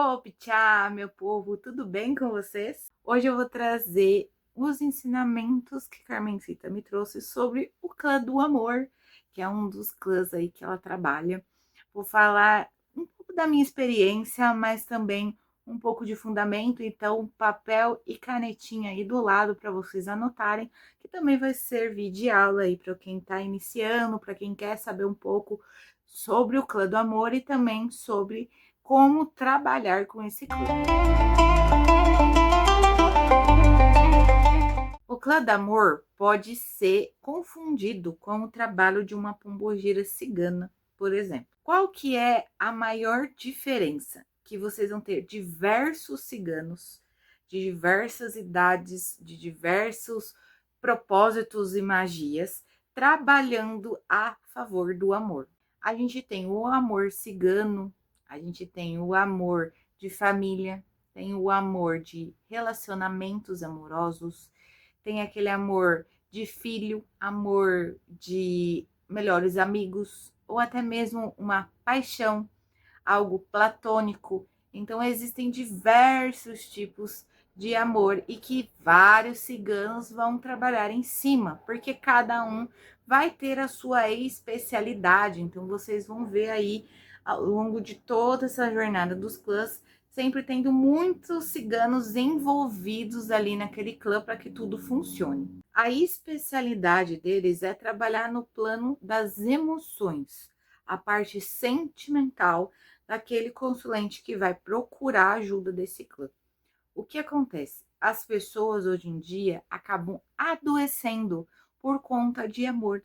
Optcha, meu povo, tudo bem com vocês? Hoje eu vou trazer os ensinamentos que Carmencita me trouxe sobre o clã do amor, que é um dos clãs aí que ela trabalha. Vou falar um pouco da minha experiência, mas também um pouco de fundamento, então papel e canetinha aí do lado para vocês anotarem, que também vai servir de aula aí para quem está iniciando, para quem quer saber um pouco sobre o clã do amor e também sobre como trabalhar com esse clã. O clã do amor pode ser confundido com o trabalho de uma pombogira cigana, por exemplo. Qual que é a maior diferença? Que vocês vão ter diversos ciganos de diversas idades, de diversos propósitos e magias, trabalhando a favor do amor. A gente tem o amor cigano, a gente tem o amor de família, tem o amor de relacionamentos amorosos, tem aquele amor de filho, amor de melhores amigos, ou até mesmo uma paixão, algo platônico. Então, existem diversos tipos de amor e que vários ciganos vão trabalhar em cima, porque cada um vai ter a sua especialidade. Então, vocês vão ver aí ao longo de toda essa jornada dos clãs, sempre tendo muitos ciganos envolvidos ali naquele clã para que tudo funcione. A especialidade deles é trabalhar no plano das emoções, a parte sentimental daquele consulente que vai procurar ajuda desse clã. O que acontece? As pessoas hoje em dia acabam adoecendo por conta de amor,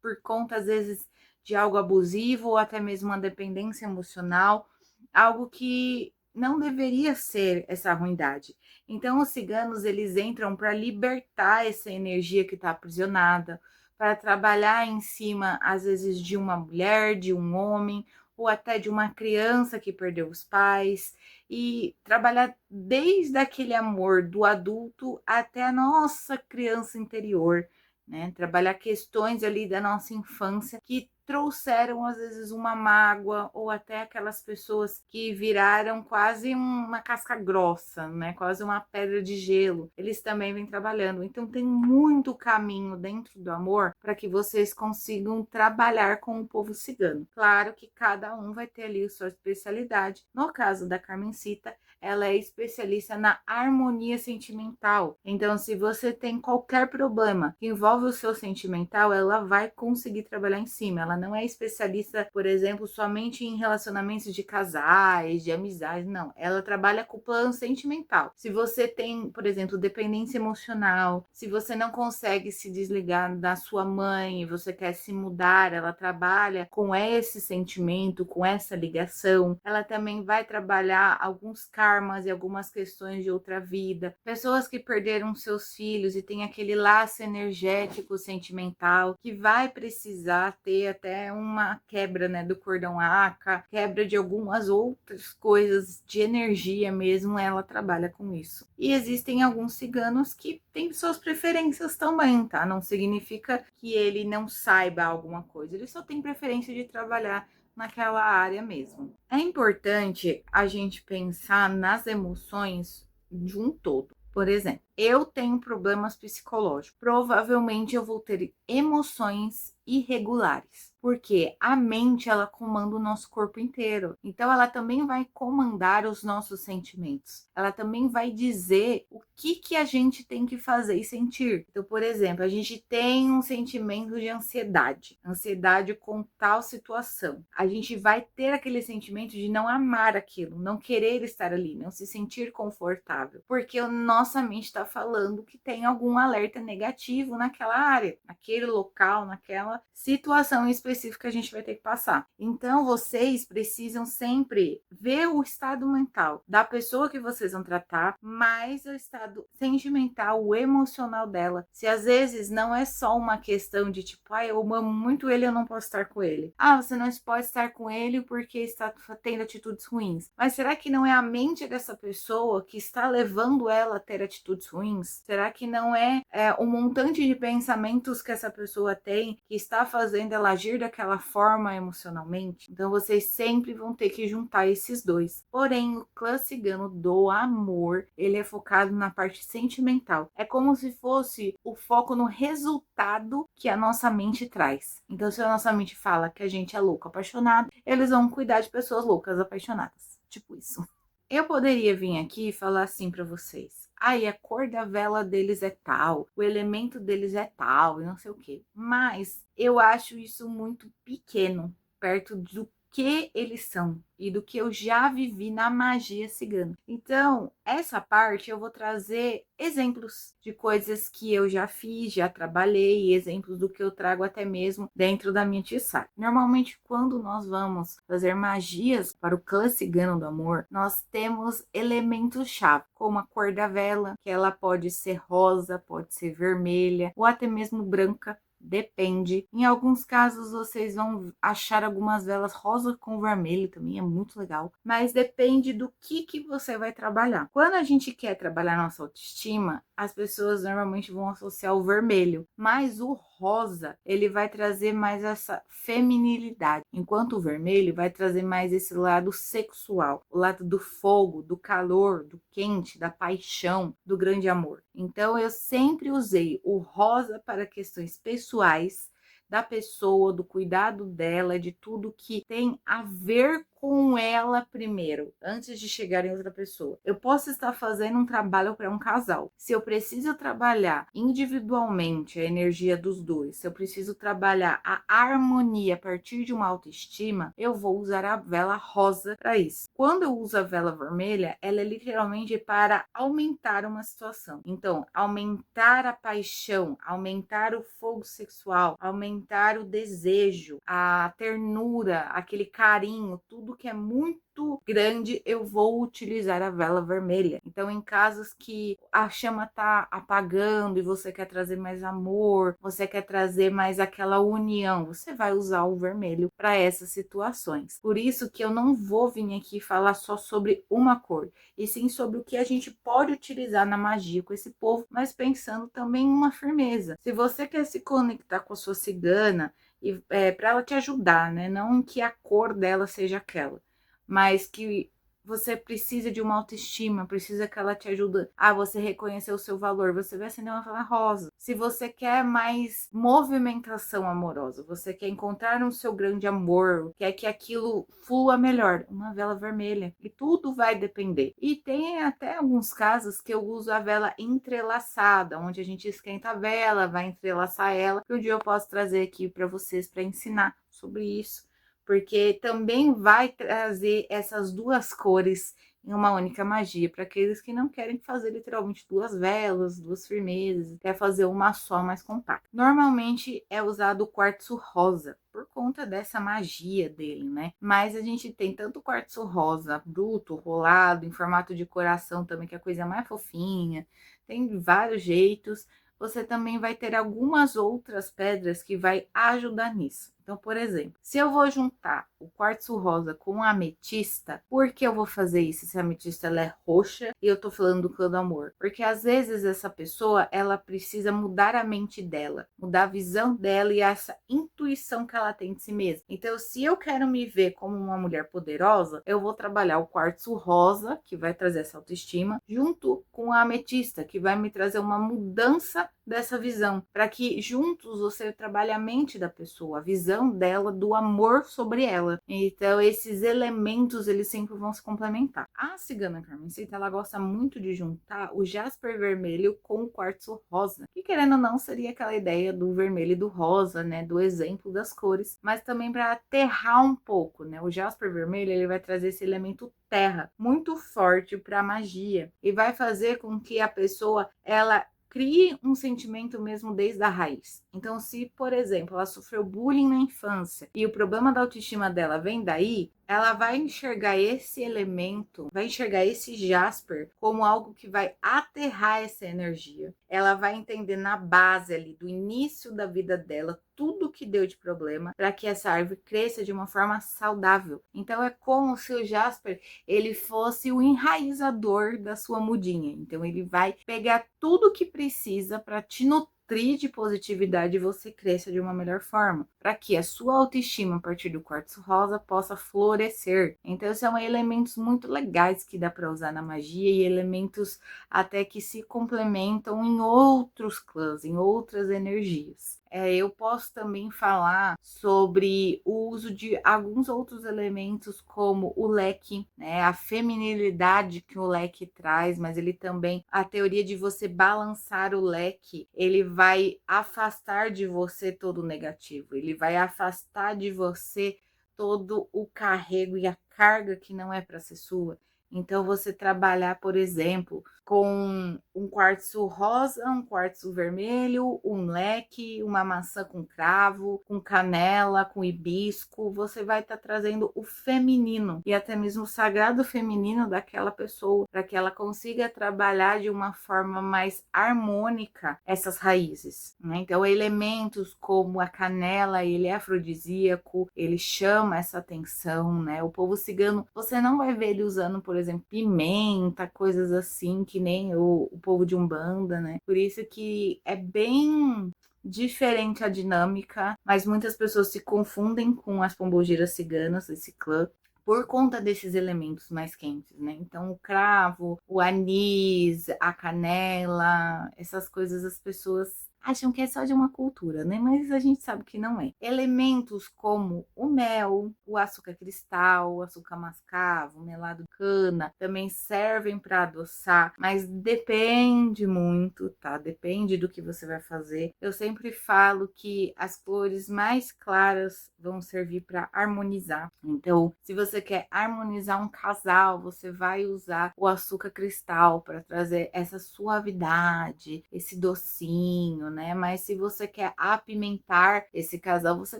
por conta às vezes de algo abusivo ou até mesmo uma dependência emocional, algo que não deveria ser essa ruindade. Então os ciganos eles entram para libertar essa energia que está aprisionada, para trabalhar em cima às vezes de uma mulher, de um homem ou até de uma criança que perdeu os pais e trabalhar desde aquele amor do adulto até a nossa criança interior, né? Trabalhar questões ali da nossa infância que trouxeram às vezes uma mágoa ou até aquelas pessoas que viraram quase uma casca grossa, né? Quase uma pedra de gelo. Eles também vêm trabalhando. Então tem muito caminho dentro do amor para que vocês consigam trabalhar com o povo cigano. Claro que cada um vai ter ali a sua especialidade. No caso da Carmencita, ela é especialista na harmonia sentimental. Então, se você tem qualquer problema que envolve o seu sentimental, ela vai conseguir trabalhar em cima. Ela não é especialista, por exemplo, somente em relacionamentos de casais, de amizades, não. Ela trabalha com o plano sentimental. Se você tem, por exemplo, dependência emocional, se você não consegue se desligar da sua mãe e você quer se mudar, ela trabalha com esse sentimento, com essa ligação. Ela também vai trabalhar alguns karmas e algumas questões de outra vida. Pessoas que perderam seus filhos e tem aquele laço energético sentimental que vai precisar ter até uma quebra, né, do cordão ACA, quebra de algumas outras coisas de energia mesmo, ela trabalha com isso. E existem alguns ciganos que têm suas preferências também, tá? Não significa que ele não saiba alguma coisa, ele só tem preferência de trabalhar naquela área mesmo. É importante a gente pensar nas emoções de um todo. Por exemplo, eu tenho problemas psicológicos. Provavelmente eu vou ter emoções irregulares, porque a mente ela comanda o nosso corpo inteiro. Então ela também vai comandar os nossos sentimentos. Ela também vai dizer o que a gente tem que fazer e sentir. Então, por exemplo, a gente tem um sentimento de ansiedade com tal situação. A gente vai ter aquele sentimento de não amar aquilo, não querer estar ali, não se sentir confortável, porque a nossa mente está falando que tem algum alerta negativo naquela área, naquele local, naquela situação específica a gente vai ter que passar. Então, vocês precisam sempre ver o estado mental da pessoa que vocês vão tratar, mais o estado sentimental, o emocional dela. Se às vezes não é só uma questão de tipo, eu amo muito ele, eu não posso estar com ele. Você não pode estar com ele porque está tendo atitudes ruins. Mas será que não é a mente dessa pessoa que está levando ela a ter atitudes ruins? Será que não é um montante de pensamentos que essa pessoa tem que está fazendo ela agir agir daquela forma emocionalmente. Então vocês sempre vão ter que juntar esses dois. Porém, o clã cigano do amor, ele é focado na parte sentimental. É como se fosse o foco no resultado que a nossa mente traz. Então, se a nossa mente fala que a gente é louco, apaixonado, eles vão cuidar de pessoas loucas, apaixonadas. Tipo isso. Eu poderia vir aqui e falar assim para vocês. Aí a cor da vela deles é tal, o elemento deles é tal, e não sei o quê. Mas eu acho isso muito pequeno, perto do que eles são e do que eu já vivi na magia cigana. Então, essa parte eu vou trazer exemplos de coisas que eu já fiz, já trabalhei, exemplos do que eu trago até mesmo dentro da minha tiçara. Normalmente, quando nós vamos fazer magias para o clã cigano do amor, nós temos elementos-chave, como a cor da vela, que ela pode ser rosa, pode ser vermelha ou até mesmo branca. Depende. Em alguns casos vocês vão achar algumas velas rosa com vermelho também, é muito legal. Mas depende do que você vai trabalhar. Quando a gente quer trabalhar nossa autoestima, as pessoas normalmente vão associar o vermelho. Mas o rosa, ele vai trazer mais essa feminilidade. Enquanto o vermelho vai trazer mais esse lado sexual. O lado do fogo, do calor, do quente, da paixão, do grande amor. Então eu sempre usei o rosa para questões pessoais da pessoa, do cuidado dela, de tudo que tem a ver com ela primeiro, antes de chegar em outra pessoa. Eu posso estar fazendo um trabalho para um casal. Se eu preciso trabalhar individualmente a energia dos dois, se eu preciso trabalhar a harmonia a partir de uma autoestima, eu vou usar a vela rosa para isso. Quando eu uso a vela vermelha, ela é literalmente para aumentar uma situação. Então, aumentar a paixão, aumentar o fogo sexual, aumentar o desejo, a ternura, aquele carinho, tudo que é muito grande, eu vou utilizar a vela vermelha. Então, em casos que a chama tá apagando e você quer trazer mais amor, você quer trazer mais aquela união, você vai usar o vermelho para essas situações. Por isso que eu não vou vir aqui falar só sobre uma cor, e sim sobre o que a gente pode utilizar na magia com esse povo, mas pensando também em uma firmeza. Se você quer se conectar com a sua cigana, e para ela te ajudar, né? Não que a cor dela seja aquela, mas que você precisa de uma autoestima, precisa que ela te ajude a você reconhecer o seu valor. Você vai acender uma vela rosa. Se você quer mais movimentação amorosa, você quer encontrar o seu grande amor, quer que aquilo flua melhor, uma vela vermelha. E tudo vai depender. E tem até alguns casos que eu uso a vela entrelaçada, onde a gente esquenta a vela, vai entrelaçar ela, que um dia eu posso trazer aqui para vocês para ensinar sobre isso, porque também vai trazer essas duas cores em uma única magia, para aqueles que não querem fazer literalmente duas velas, duas firmezas, quer fazer uma só mais compacta. Normalmente é usado o quartzo rosa, por conta dessa magia dele, né? Mas a gente tem tanto quartzo rosa bruto, rolado, em formato de coração também, que é a coisa mais fofinha, tem vários jeitos. Você também vai ter algumas outras pedras que vai ajudar nisso. Então, por exemplo, se eu vou juntar o quartzo rosa com a ametista, por que eu vou fazer isso se a ametista ela é roxa e eu tô falando do clã do amor? Porque às vezes essa pessoa, ela precisa mudar a mente dela, mudar a visão dela e essa intuição que ela tem de si mesma. Então, se eu quero me ver como uma mulher poderosa, eu vou trabalhar o quartzo rosa, que vai trazer essa autoestima, junto com a ametista, que vai me trazer uma mudança dessa visão, para que juntos você trabalhe a mente da pessoa, a visão dela, do amor sobre ela. Então esses elementos eles sempre vão se complementar. A cigana carmencita, ela gosta muito de juntar o jasper vermelho com o quartzo rosa, que querendo ou não seria aquela ideia do vermelho e do rosa, né, do exemplo das cores, mas também para aterrar um pouco, né? O jasper vermelho ele vai trazer esse elemento terra muito forte para a magia e vai fazer com que a pessoa ela crie um sentimento mesmo desde a raiz. Então, se, por exemplo, ela sofreu bullying na infância e o problema da autoestima dela vem daí, ela vai enxergar esse elemento, vai enxergar esse jasper como algo que vai aterrar essa energia. Ela vai entender na base ali, do início da vida dela, tudo que deu de problema para que essa árvore cresça de uma forma saudável. Então, é como se o jasper ele fosse o enraizador da sua mudinha. Então, ele vai pegar tudo que precisa para te nutrir nutrir de positividade e você cresça de uma melhor forma, para que a sua autoestima a partir do quartzo rosa possa florescer. Então são elementos muito legais que dá para usar na magia e elementos até que se complementam em outros clãs, em outras energias. Eu posso também falar sobre o uso de alguns outros elementos, como o leque, né? A feminilidade que o leque traz, mas ele também, a teoria de você balançar o leque, ele vai afastar de você todo o negativo, ele vai afastar de você todo o carrego e a carga que não é para ser sua. Então, você trabalhar, por exemplo, com um quartzo rosa, um quartzo vermelho, um leque, uma maçã com cravo, com canela, com hibisco, você vai estar trazendo o feminino e até mesmo o sagrado feminino daquela pessoa, para que ela consiga trabalhar de uma forma mais harmônica essas raízes, né? Então, elementos como a canela, ele é afrodisíaco, ele chama essa atenção, né? O povo cigano, você não vai ver ele usando, por exemplo, pimenta, coisas assim, que nem o povo de Umbanda, né? Por isso que é bem diferente a dinâmica, mas muitas pessoas se confundem com as pombogiras ciganas, esse clã, por conta desses elementos mais quentes, né? Então, o cravo, o anis, a canela, essas coisas as pessoas acham que é só de uma cultura, né? Mas a gente sabe que não é. Elementos como o mel, o açúcar cristal, o açúcar mascavo, o melado de cana também servem para adoçar, mas depende muito, tá? Depende do que você vai fazer. Eu sempre falo que as cores mais claras vão servir para harmonizar. Então, se você quer harmonizar um casal, você vai usar o açúcar cristal para trazer essa suavidade, esse docinho, né? Mas se você quer apimentar esse casal, você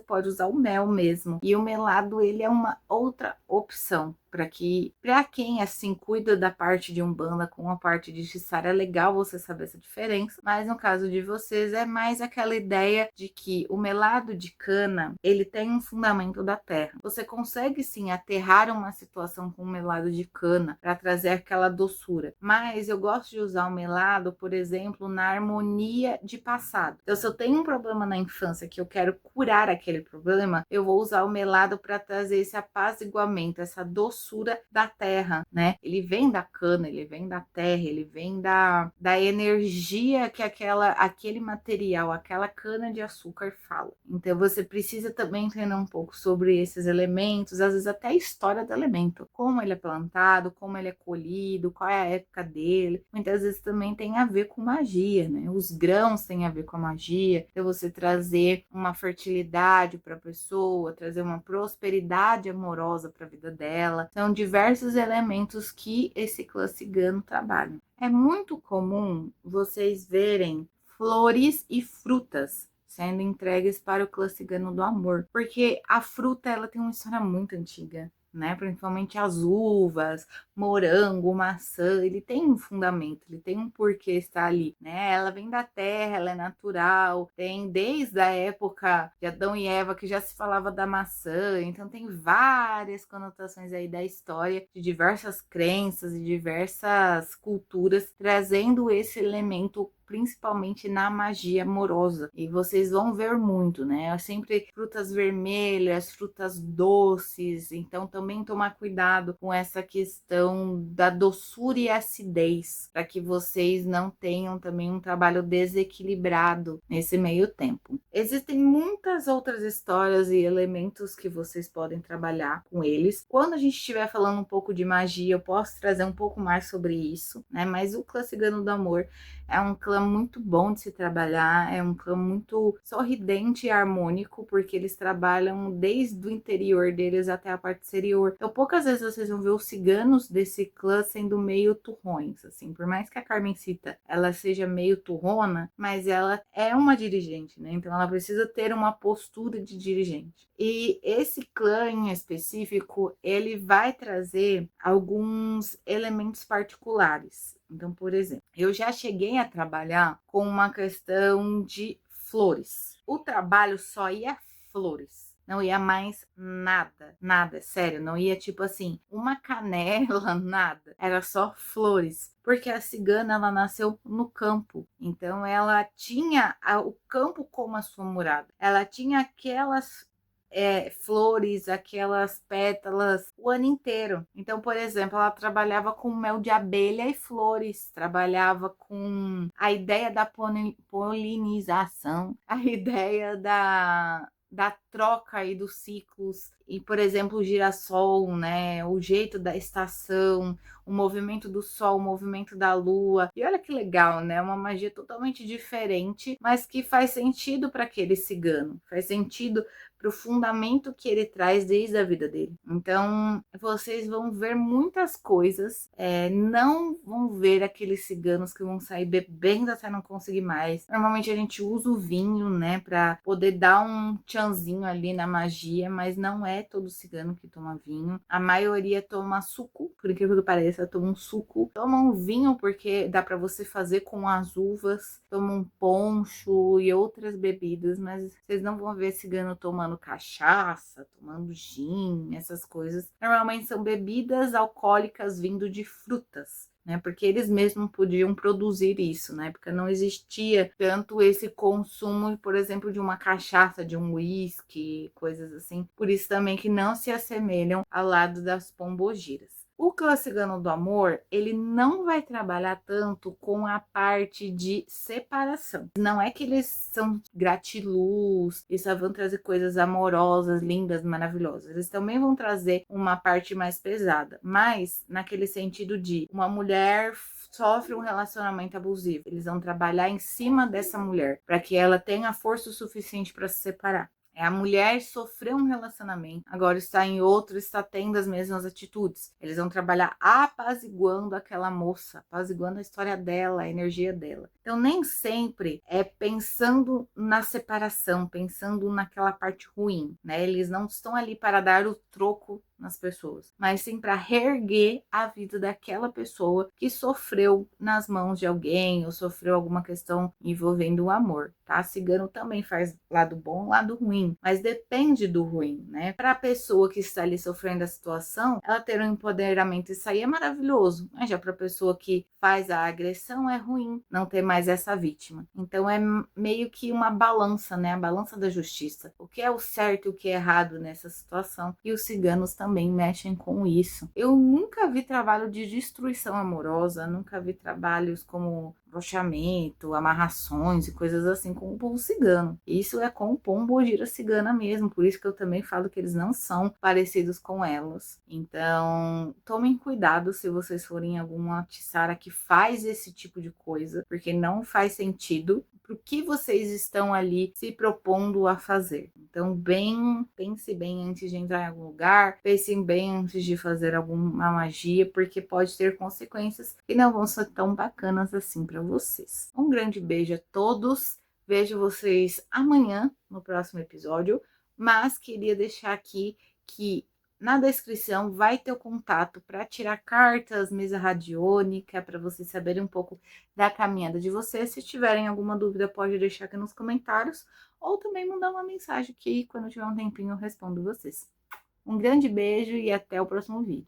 pode usar o mel mesmo. E o melado, ele é uma outra opção. Para quem assim cuida da parte de Umbanda com a parte de Jussara, é legal você saber essa diferença, mas no caso de vocês é mais aquela ideia de que o melado de cana, ele tem um fundamento da terra. Você consegue sim aterrar uma situação com o melado de cana para trazer aquela doçura, mas eu gosto de usar o melado, por exemplo, na harmonia de passado. Então, se eu tenho um problema na infância que eu quero curar aquele problema, eu vou usar o melado para trazer esse apaziguamento, essa doçura da terra, né? Ele vem da cana, ele vem da terra, ele vem da energia que aquele material, aquela cana de açúcar fala. Então você precisa também entender um pouco sobre esses elementos, às vezes até a história do elemento, como ele é plantado, como ele é colhido, qual é a época dele. Muitas vezes também tem a ver com magia, né? Os grãos têm a ver com a magia. Então você trazer uma fertilidade para a pessoa, trazer uma prosperidade amorosa para a vida dela. São diversos elementos que esse clã cigano trabalha. É muito comum vocês verem flores e frutas sendo entregues para o clã cigano do amor, porque a fruta ela tem uma história muito antiga, né? Principalmente as uvas, morango, maçã, ele tem um fundamento, ele tem um porquê estar ali, né? Ela vem da terra, ela é natural, tem desde a época de Adão e Eva que já se falava da maçã, então tem várias conotações aí da história de diversas crenças e diversas culturas trazendo esse elemento principalmente na magia amorosa. E vocês vão ver muito, né? Sempre frutas vermelhas, frutas doces. Então também tomar cuidado com essa questão da doçura e acidez, para que vocês não tenham também um trabalho desequilibrado nesse meio tempo. Existem muitas outras histórias e elementos que vocês podem trabalhar com eles. Quando a gente estiver falando um pouco de magia, eu posso trazer um pouco mais sobre isso, né? Mas o clã cigano do amor é um clã muito bom de se trabalhar, é um clã muito sorridente e harmônico, porque eles trabalham desde o interior deles até a parte exterior. Então, poucas vezes vocês vão ver os ciganos desse clã sendo meio turrões, assim. Por mais que a Carmencita, ela seja meio turrona, mas ela é uma dirigente, né? Então, ela precisa ter uma postura de dirigente. E esse clã em específico, ele vai trazer alguns elementos particulares. Então, por exemplo, eu já cheguei a trabalhar com uma questão de flores. O trabalho só ia flores. não ia mais nada, nada, sério, não ia tipo assim, uma canela, nada, era só flores, porque a cigana ela nasceu no campo, então ela tinha o campo como a sua morada, ela tinha aquelas flores, aquelas pétalas o ano inteiro. Então, por exemplo, ela trabalhava com mel de abelha e flores, trabalhava com a ideia da polinização, a ideia da troca aí dos ciclos e, por exemplo, o girassol, né, o jeito da estação, o movimento do sol, o movimento da lua. E olha que legal, né? Uma magia totalmente diferente, mas que faz sentido para aquele cigano, faz sentido para o fundamento que ele traz desde a vida dele. Então, vocês vão ver muitas coisas, não vão ver aqueles ciganos que vão sair bebendo até não conseguir mais. Normalmente a gente usa o vinho, né, para poder dar um tchanzinho ali na magia, mas não é todo cigano que toma vinho. A maioria toma suco, por incrível que pareça, toma um suco. Toma um vinho porque dá para você fazer com as uvas, toma um poncho e outras bebidas, mas vocês não vão ver cigano tomando cachaça, tomando gin, essas coisas. Normalmente são bebidas alcoólicas vindo de frutas, né? Porque eles mesmos podiam produzir isso, na época não existia tanto esse consumo, por exemplo, de uma cachaça, de um uísque, coisas assim. Por isso também que não se assemelham ao lado das pombogiras. O clã cigano do amor, ele não vai trabalhar tanto com a parte de separação. Não é que eles são gratiluz e só vão trazer coisas amorosas, lindas, maravilhosas. Eles também vão trazer uma parte mais pesada, mas naquele sentido de uma mulher sofre um relacionamento abusivo. Eles vão trabalhar em cima dessa mulher para que ela tenha força o suficiente para se separar. A mulher sofreu um relacionamento, agora está em outro, está tendo as mesmas atitudes. Eles vão trabalhar apaziguando aquela moça, apaziguando a história dela, a energia dela. Então, nem sempre é pensando na separação, pensando naquela parte ruim, né? Eles não estão ali para dar o troco nas pessoas, mas sim para reerguer a vida daquela pessoa que sofreu nas mãos de alguém ou sofreu alguma questão envolvendo o amor, tá? Cigano também faz lado bom, lado ruim, mas depende do ruim, né? Para a pessoa que está ali sofrendo a situação, ela ter um empoderamento, isso aí é maravilhoso, mas já para a pessoa que faz a agressão é ruim não ter mais essa vítima. Então é meio que uma balança, né? A balança da justiça. O que é o certo e o que é errado nessa situação. E os ciganos também mexem com isso. Eu nunca vi trabalho de destruição amorosa, nunca vi trabalhos como brochamento, amarrações e coisas assim com o povo cigano. Isso é com o pombogira cigana mesmo, por isso que eu também falo que eles não são parecidos com elas. Então, tomem cuidado se vocês forem em alguma tiçara que faz esse tipo de coisa, porque não faz sentido para o que vocês estão ali se propondo a fazer. Então, pense bem antes de entrar em algum lugar, pensem bem antes de fazer alguma magia, porque pode ter consequências que não vão ser tão bacanas assim para vocês. Um grande beijo a todos. Vejo vocês amanhã no próximo episódio, mas queria deixar aqui que na descrição vai ter o contato para tirar cartas, mesa radiônica, para vocês saberem um pouco da caminhada de vocês. Se tiverem alguma dúvida, pode deixar aqui nos comentários ou também mandar uma mensagem que quando tiver um tempinho eu respondo vocês. Um grande beijo e até o próximo vídeo.